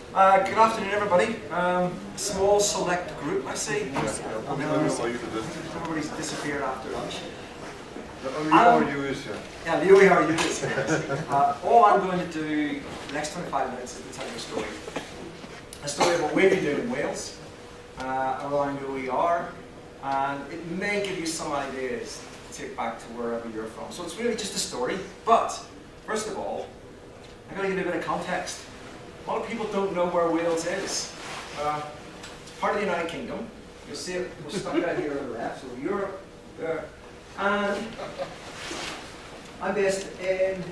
Good afternoon, everybody. Small select group, I see. Everybody's disappeared after lunch. The OER is here. Yeah, the OER is here. All I'm going to do the next 25 minutes is to tell you a story. A story about what we've been doing in Wales around OER, and it may give you some ideas to take back to wherever you're from. So it's really just a story, but first of all, I'm going to give you a bit of context. A lot of people don't know where Wales is. It's part of the United Kingdom. You'll see it, we're stuck out here on the left, so Europe, there. And I'm based in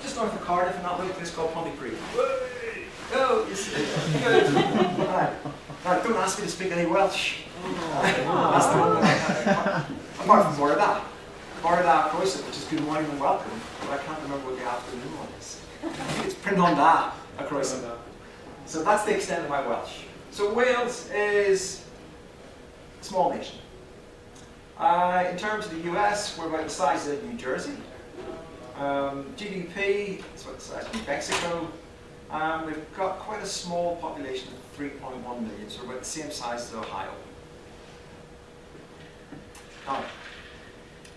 just north of Cardiff, in that little place called Pontypridd. Oh, you see it. Good. Right. Right, don't ask me to speak any Welsh. That's the one that I had. Apart from Borda. Borda Croeso, which is good morning and welcome, but I can't remember what the afternoon one is. It's Prynhonda a Croeso. So that's the extent of my Welsh. So Wales is a small nation. In terms of the US, we're about the size of New Jersey. GDP is about the size of Mexico. We've got quite a small population of 3.1 million, so we're about the same size as Ohio. Now,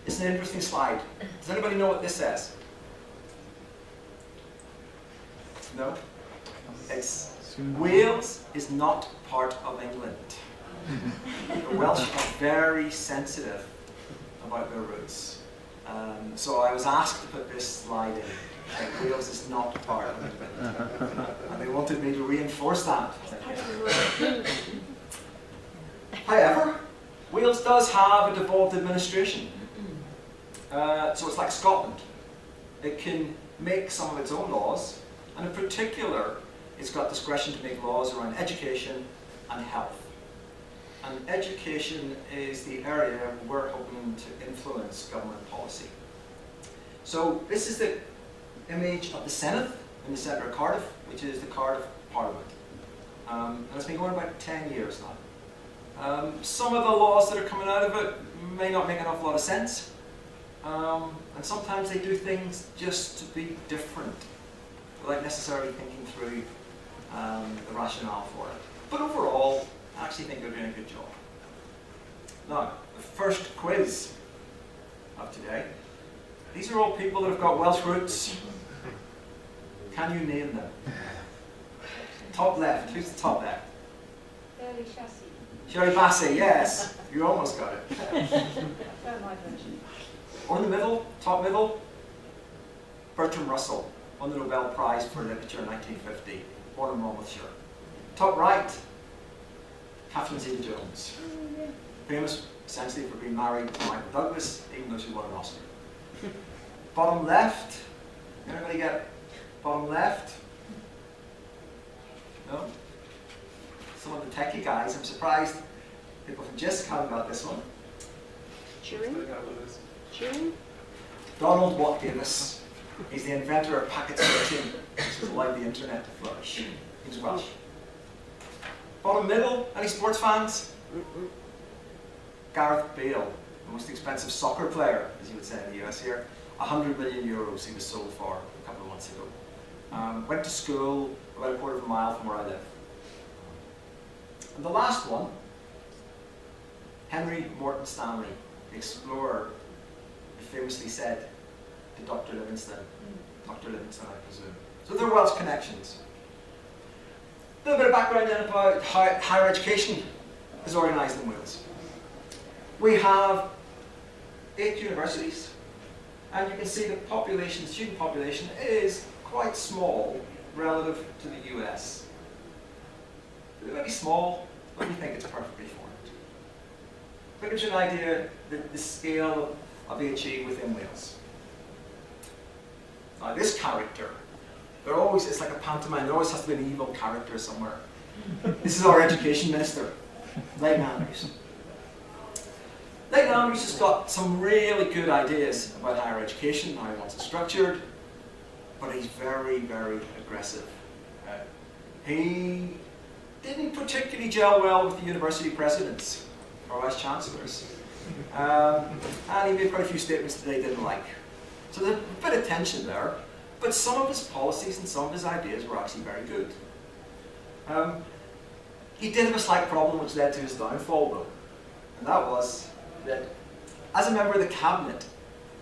it's an interesting slide. Does anybody know what this says? No? It's Wales is not part of England. The Welsh are very sensitive about their roots. So I was asked to put this slide in. Like, Wales is not part of England. And they wanted me to reinforce that. However, Wales does have a devolved administration. So it's like Scotland. It can make some of its own laws, and in particular, it's got discretion to make laws around education and health. And education is the area we're hoping to influence government policy. So this is the image of the Senate in the centre of Cardiff, which is the Cardiff Parliament. And it's been going about 10 years now. Some of the laws that are coming out of it may not make an awful lot of sense. And sometimes they do things just to be different, without necessarily thinking through the rationale for it. But overall, I actually think they're doing a good job. Now, the first quiz of today. These are all people that have got Welsh roots. Can you name them? Top left. Who's the top left? Sherry Bassey, yes. You almost got it. Or in the middle, top middle, Bertrand Russell won the Nobel Prize for Literature in 1950, born in Monmouthshire. Top right, Catherine Zeta-Jones, famous essentially for being married to Michael Douglas, even though she won an Oscar. Bottom left, anybody get bottom left? No? Some of the techie guys, I'm surprised people from JISC haven't got this one. Turing? Donald Watt Davis. He's the inventor of packet switching, which has allowed the internet to flourish. He's Welsh. Bottom middle, any sports fans? Gareth Bale, the most expensive soccer player, as you would say in the US here. 100 million euros he was sold for a couple of months ago. Went to school about a quarter of a mile from where I live. And the last one, Henry Morton Stanley, the explorer, famously said to Dr. Livingstone, Dr. Livingstone, I presume. So they're Welsh connections. A little bit of background then about how higher education is organised in Wales. We have 8 universities, and you can see the population, the student population, is quite small relative to the US. It's very small, but we think it's perfectly formed. But it gives you an idea the scale of the achieved within Wales. Now this character, it's like a pantomime, there always has to be an evil character somewhere. This is our education minister, Leighton Andrews. Leighton Andrews has got some really good ideas about higher education, how he wants it structured, but he's very, very aggressive. He didn't particularly gel well with the university presidents or vice chancellors. And he made quite a few statements that they didn't like. So there's a bit of tension there, but some of his policies and some of his ideas were actually very good. He did have a slight problem which led to his downfall though, and that was that as a member of the cabinet,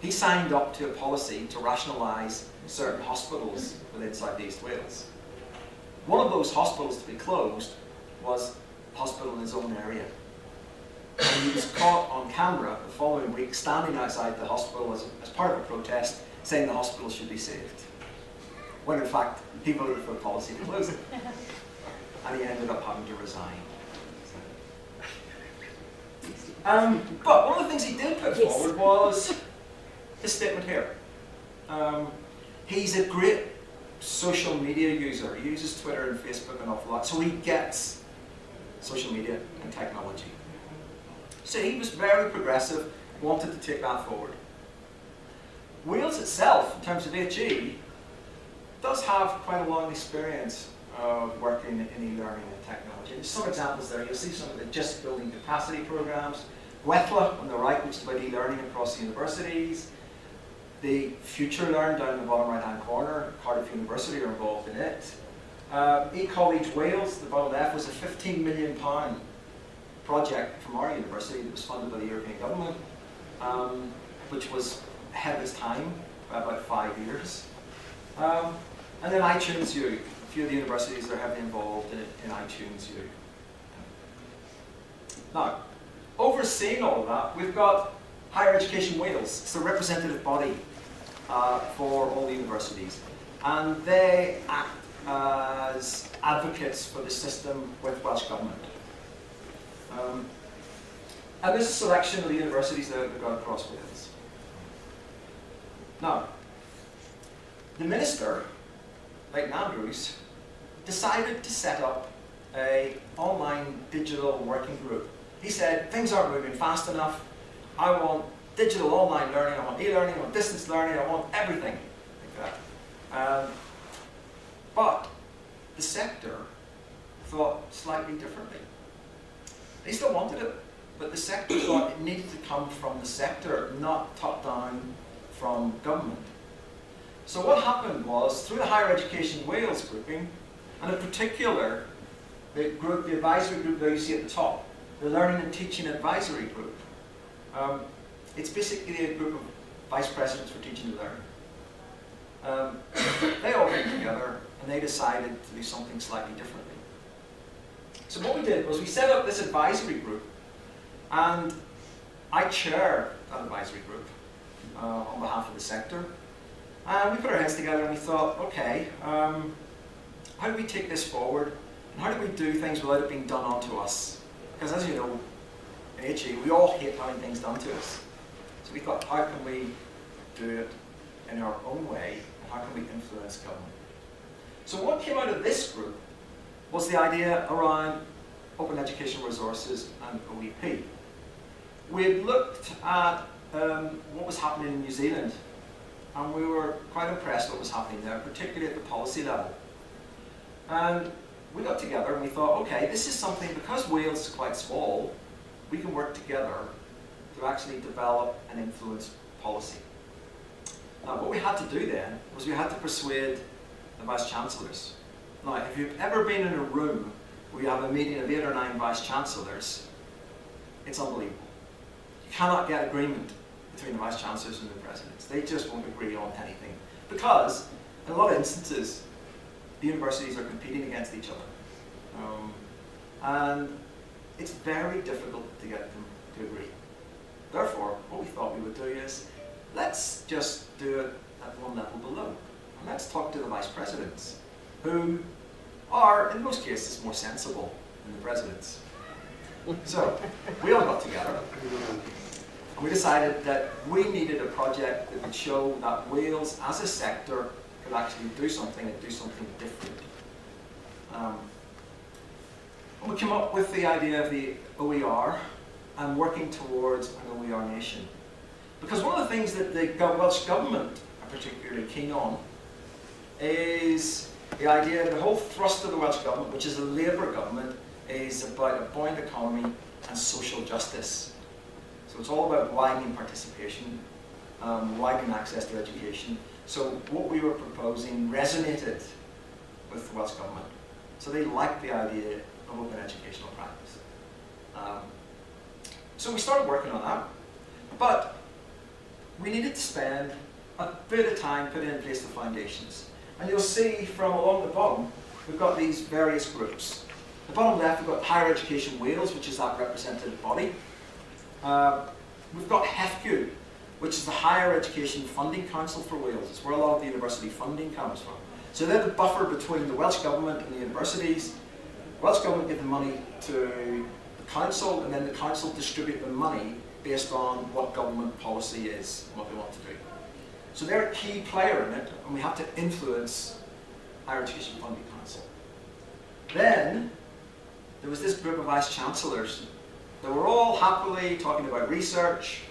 he signed up to a policy to rationalise certain hospitals within South East Wales. One of those hospitals to be closed was a hospital in his own area. And he was caught on camera the following week standing outside the hospital as part of a protest saying the hospital should be saved. When in fact he voted for a policy to close it. And he ended up having to resign. But one of the things he did put forward was this statement here. He's a great social media user. He uses Twitter and Facebook an awful lot, so he gets social media and technology. So he was very progressive, wanted to take that forward. Wales itself, in terms of HE, does have quite a long experience of working in e-learning and technology. There's some examples there. You'll see some of the just building capacity programs. WETLA on the right, which is about e-learning across universities. The Future Learn down in the bottom right-hand corner, Cardiff University are involved in it. eCollege Wales, the bottom left, was a £15 million project from our university that was funded by the European government, which was ahead of its time by about 5 years. And then iTunes U. A few of the universities are heavily involved in iTunes U. Now, overseeing all of that, we've got Higher Education Wales. It's the representative body for all the universities. And they act as advocates for the system with Welsh Government. And this is a selection of the universities that have gone across Wales. Now, the minister, Leighton Andrews, decided to set up an online digital working group. He said, things aren't moving fast enough. I want digital online learning, I want e-learning, I want distance learning, I want everything like that. But the sector thought slightly differently. They still wanted it, but the sector thought it needed to come from the sector, not top-down from government. So what happened was, through the Higher Education Wales grouping, and in particular, the advisory group that you see at the top, the Learning and Teaching Advisory Group, it's basically a group of vice presidents for teaching and learning. They all came together and they decided to do something slightly differently. So what we did was we set up this advisory group, and I chair that advisory group on behalf of the sector. And we put our heads together and we thought, okay, how do we take this forward? And how do we do things without it being done onto us? Because as you know, in HE, we all hate having things done to us. So we thought, how can we do it in our own way, and how can we influence government? So what came out of this group was the idea around open educational resources and OEP. We had looked at what was happening in New Zealand, and we were quite impressed what was happening there, particularly at the policy level. And we got together and we thought, okay, this is something, because Wales is quite small, we can work together to actually develop and influence policy. Now, what we had to do then was we had to persuade the vice-chancellors. Now, if you've ever been in a room where you have a meeting of 8 or 9 vice-chancellors, it's unbelievable. You cannot get agreement between the vice-chancellors and the presidents. They just won't agree on anything. Because, in a lot of instances, the universities are competing against each other. And it's very difficult to get them to agree. Therefore, what we thought we would do is, let's just do it at one level below. And let's talk to the vice presidents, who are, in most cases, more sensible than the presidents. So, we all got together, and we decided that we needed a project that would show that Wales, as a sector, could actually do something and do something different. And we came up with the idea of the OER and working towards an OER nation. Because one of the things that the Welsh Government are particularly keen on is the idea, the whole thrust of the Welsh Government, which is a Labour government, is about a buoyant economy and social justice. So it's all about widening participation, widening access to education. So what we were proposing resonated with the Welsh Government. So they liked the idea of open educational practice. So we started working on that, but we needed to spend a bit of time putting in place the foundations. And you'll see from along the bottom, we've got these various groups. The bottom left, we've got Higher Education Wales, which is that representative body. We've got HEFCU, which is the Higher Education Funding Council for Wales. It's where a lot of the university funding comes from. So they're the buffer between the Welsh Government and the universities. The Welsh Government give the money to the council, and then the council distribute the money based on what government policy is and what they want to do. So they're a key player in it, and we have to influence Higher Education Funding Council. Then there was this group of vice-chancellors that were all happily talking about research,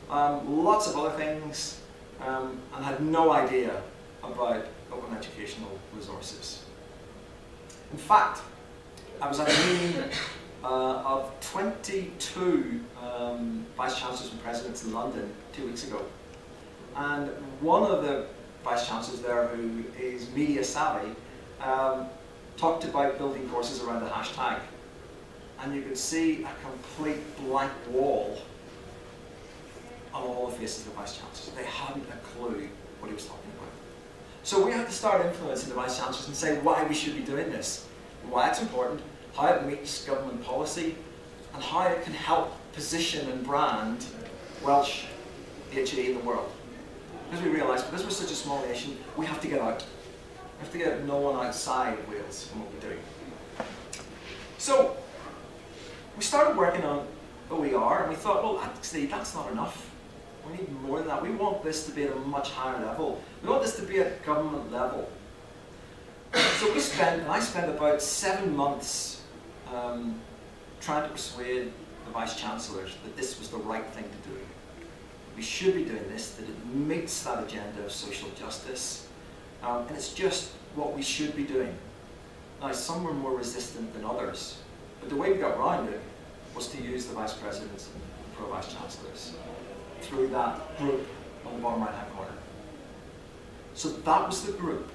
lots of other things, and had no idea about open educational resources. In fact, I was at a meeting of 22 vice-chancellors and presidents in London 2 weeks ago. And one of the vice-chancellors there, who is media savvy, talked about building courses around the hashtag. And you could see a complete blank wall on all the faces of the vice-chancellors. They hadn't a clue what he was talking about. So we had to start influencing the vice-chancellors and say why we should be doing this, why it's important, how it meets government policy, and how it can help position and brand Welsh HE in the world. Because we realised, because we're such a small nation, we have to get out. We have to get no one outside Wales from what we do. So we started working on OER, and we thought, well, actually, that's not enough. We need more than that. We want this to be at a much higher level. We want this to be at government level. So I spent about 7 months trying to persuade the vice-chancellors that this was the right thing to do. We should be doing this, that it meets that agenda of social justice, and it's just what we should be doing. Now, some were more resistant than others, but the way we got around it was to use the vice presidents and pro-vice chancellors through that group on the bottom right-hand corner. So that was the group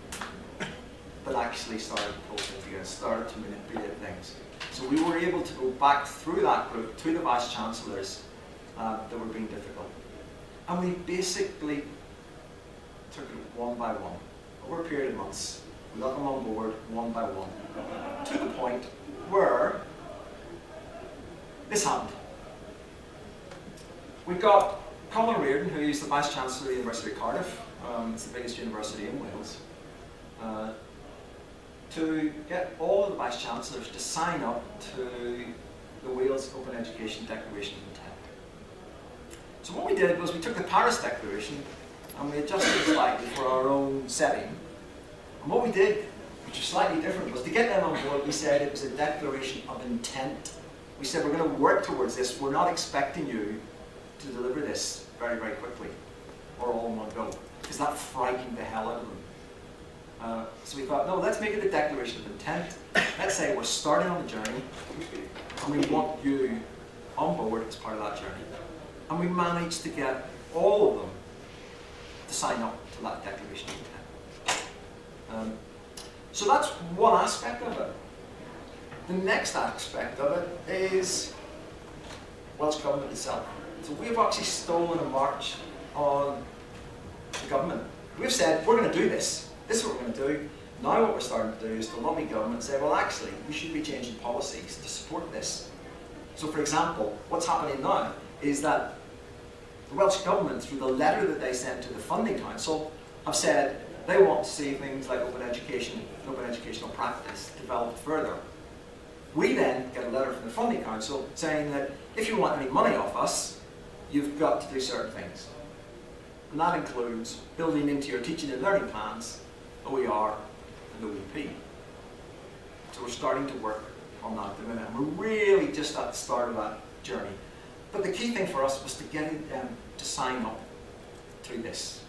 that actually started to pull things together, started to manipulate things. So we were able to go back through that group to the vice chancellors that were being difficult. And we basically took it one by one, over a period of months. We got them on board one by one, to the point where this happened. We got Colin Reardon, who is the Vice Chancellor of the University of Cardiff, it's the biggest university in Wales, to get all of the Vice Chancellors to sign up to the Wales Open Education Declaration of Intent. So what we did was we took the Paris Declaration and we adjusted it slightly for our own setting. And what we did, which was slightly different, was to get them on board, we said it was a declaration of intent. We said we're going to work towards this. We're not expecting you to deliver this very, very quickly or all in one go, because that frightened the hell out of them. So we thought, no, let's make it a declaration of intent. Let's say we're starting on the journey and we want you on board as part of that journey. And we managed to get all of them to sign up to that declaration of intent. So that's one aspect of it. The next aspect of it is Welsh Government itself. So we've actually stolen a march on the government. We've said, we're going to do this. This is what we're going to do. Now what we're starting to do is to lobby government and say, well, actually, we should be changing policies to support this. So for example, what's happening now is that the Welsh Government, through the letter that they sent to the Funding Council, have said they want to see things like open education, open educational practice developed further. We then get a letter from the Funding Council saying that if you want any money off us, you've got to do certain things. And that includes building into your teaching and learning plans, OER and OEP. So we're starting to work on that at the minute. And we're really just at the start of that journey. But the key thing for us was to get them to sign up to this.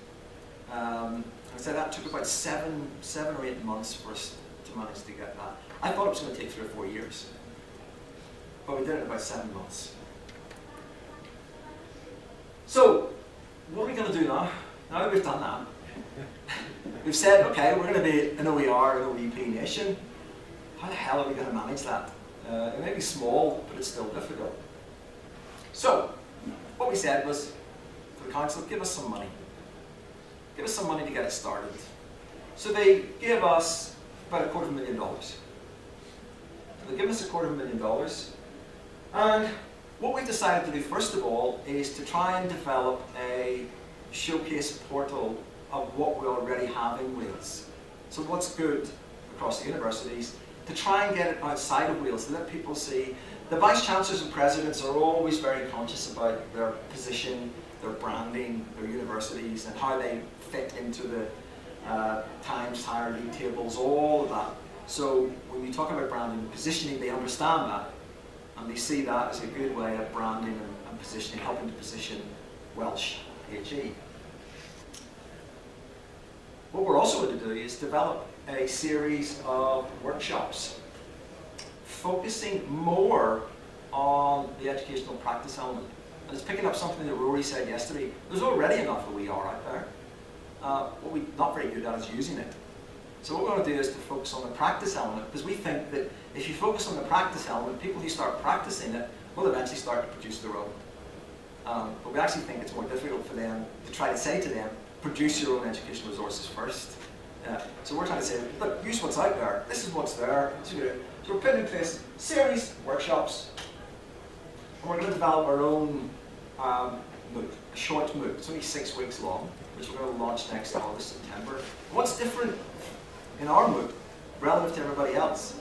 I said that took about seven or 8 months for us to manage to get that. I thought it was going to take 3 or 4 years, but we did it in about 7 months. So, what are we going to do now? Now that we've done that, we've said, okay, we're going to be an OER and OEP nation. how the hell are we going to manage that? It may be small, but it's still difficult. So, what we said was, to the council, give us some money. Give us some money to get it started. So they gave us about $250,000. So they gave us $250,000. And what we decided to do, first of all, is to try and develop a showcase portal of what we already have in Wales. So what's good across the universities, to try and get it outside of Wales, to let people see. The vice-chancellors and presidents are always very conscious about their position, their branding, their universities, and how they fit into the Times Higher League tables, all of that. So when we talk about branding and positioning, they understand that, and they see that as a good way of branding and positioning, helping to position Welsh HE. What we're also going to do is develop a series of workshops focusing more on the educational practice element. And it's picking up something that Rory said yesterday. There's already enough OER out there. What we're not very good at is using it. So what we're going to do is to focus on the practice element, because we think that if you focus on the practice element, people who start practicing it will eventually start to produce their own. But we actually think it's more difficult for them to try to say to them, produce your own educational resources first. So we're trying to say, look, use what's out there. This is what's there. So we're putting in place a series of workshops, and we're going to develop our own MOOC, a short MOOC. It's only 6 weeks long, which we're going to launch next August, September. What's different in our MOOC, relative to everybody else,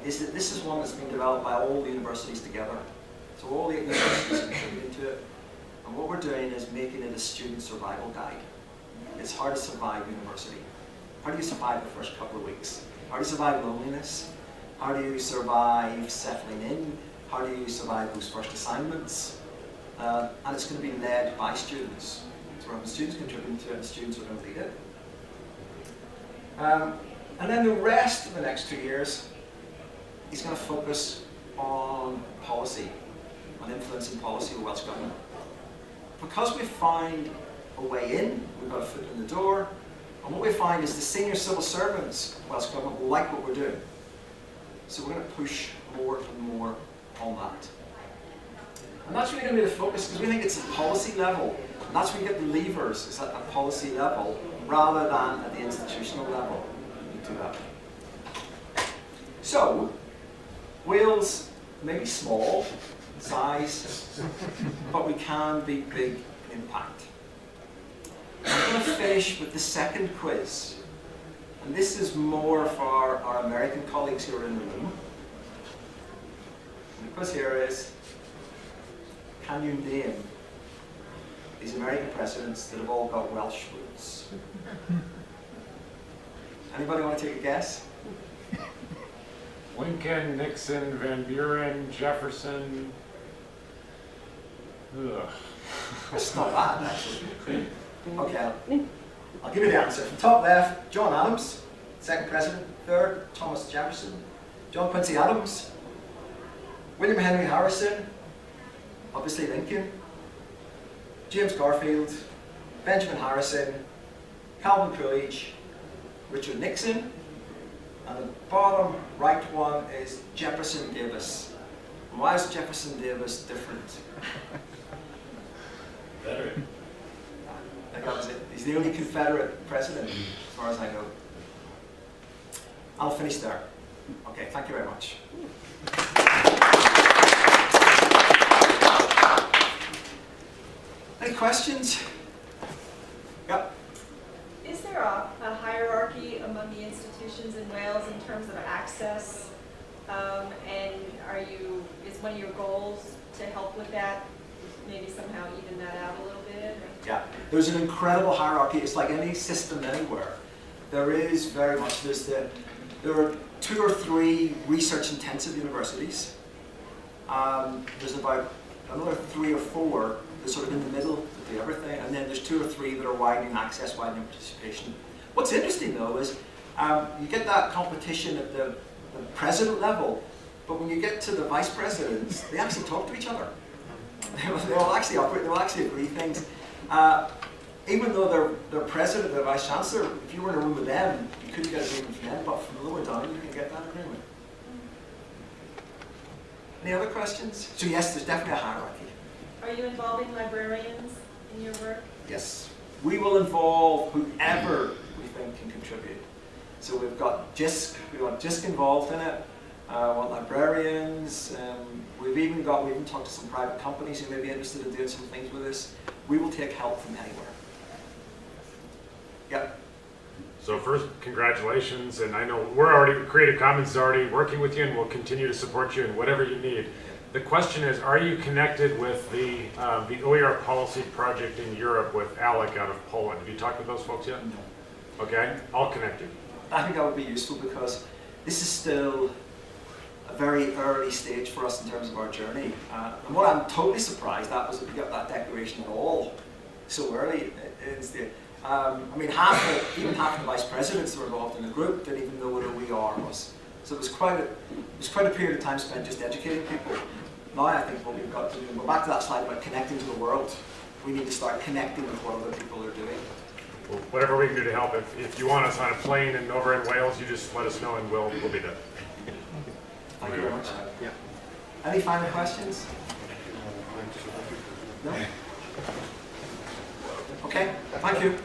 is that this is one that's been developed by all the universities together. So all the universities are contributing to it. And what we're doing is making it a student survival guide. It's hard to survive university. How do you survive the first couple of weeks? How do you survive loneliness? How do you survive settling in? How do you survive those first assignments? And it's going to be led by students. So we're having students contributing to it, and students are going to lead it. And then the rest of the next 2 years is going to focus on policy, on influencing policy with Welsh Government. Because we've found a way in, we've got a foot in the door, and what we find is the senior civil servants of Welsh Government will like what we're doing. So we're going to push more and more on that. And that's really going to be the focus, because we think it's at policy level, and that's where you get the levers, is at a policy level, rather than at the institutional level. You do that. So, Wales may be small in size, but we can be big in impact. I'm going to finish with the second quiz. And this is more for our American colleagues who are in the room. And the quiz here is, can you name these American presidents that have all got Welsh roots? Anybody want to take a guess? Lincoln, Nixon, Van Buren, Jefferson. Ugh. It's not bad, actually. Okay, I'll give you the answer. From top left, John Adams, second president. Third, Thomas Jefferson. John Quincy Adams. William Henry Harrison. Obviously Lincoln. James Garfield. Benjamin Harrison. Calvin Coolidge. Richard Nixon. And the bottom right one is Jefferson Davis. And why is Jefferson Davis different? Veteran. I think that was it. He's the only Confederate president, as far as I know. I'll finish there. Okay, thank you very much. Any questions? Yep. Is there a hierarchy among the institutions in Wales in terms of access? And is one of your goals to help with that, maybe somehow even that out a little bit? Yeah, there's an incredible hierarchy. It's like any system anywhere. There is very much, there are 2 or 3 research-intensive universities. There's about another 3 or 4 that's sort of in the middle that do everything, and then there's 2 or 3 that are widening access, widening participation. What's interesting though is you get that competition at the president level, but when you get to the vice presidents, they actually talk to each other. They will actually operate, they will actually agree things. Even though they're president, they're vice chancellor, if you were in a room with them, you couldn't get agreement from them, but from lower down you can get that agreement. Any other questions? So yes, there's definitely a hierarchy. Are you involving librarians in your work? Yes. We will involve whoever we think can contribute. So we've got JISC, we want JISC involved in it. We want librarians. We've even talked to some private companies who may be interested in doing some things with this. We will take help from anywhere. Yep. So first, congratulations, and I know Creative Commons is already working with you, and we'll continue to support you in whatever you need. The question is, are you connected with the OER policy project in Europe with Alec out of Poland? Have you talked with those folks yet? No. Okay, I'll connect you. I think that would be useful because this is still a very early stage for us in terms of our journey. And what I'm totally surprised at was that we got that declaration at all so early. I mean, even half the vice presidents who were involved in the group didn't even know what OER was. So it was quite a period of time spent just educating people. Now I think what we've got to do, and go back to that slide about connecting to the world, we need to start connecting with what other people are doing. Well, whatever we can do to help. If you want us on a plane and over in Wales, you just let us know and we'll be there. Thank you very much. Yeah. Any final questions? No? Okay, thank you.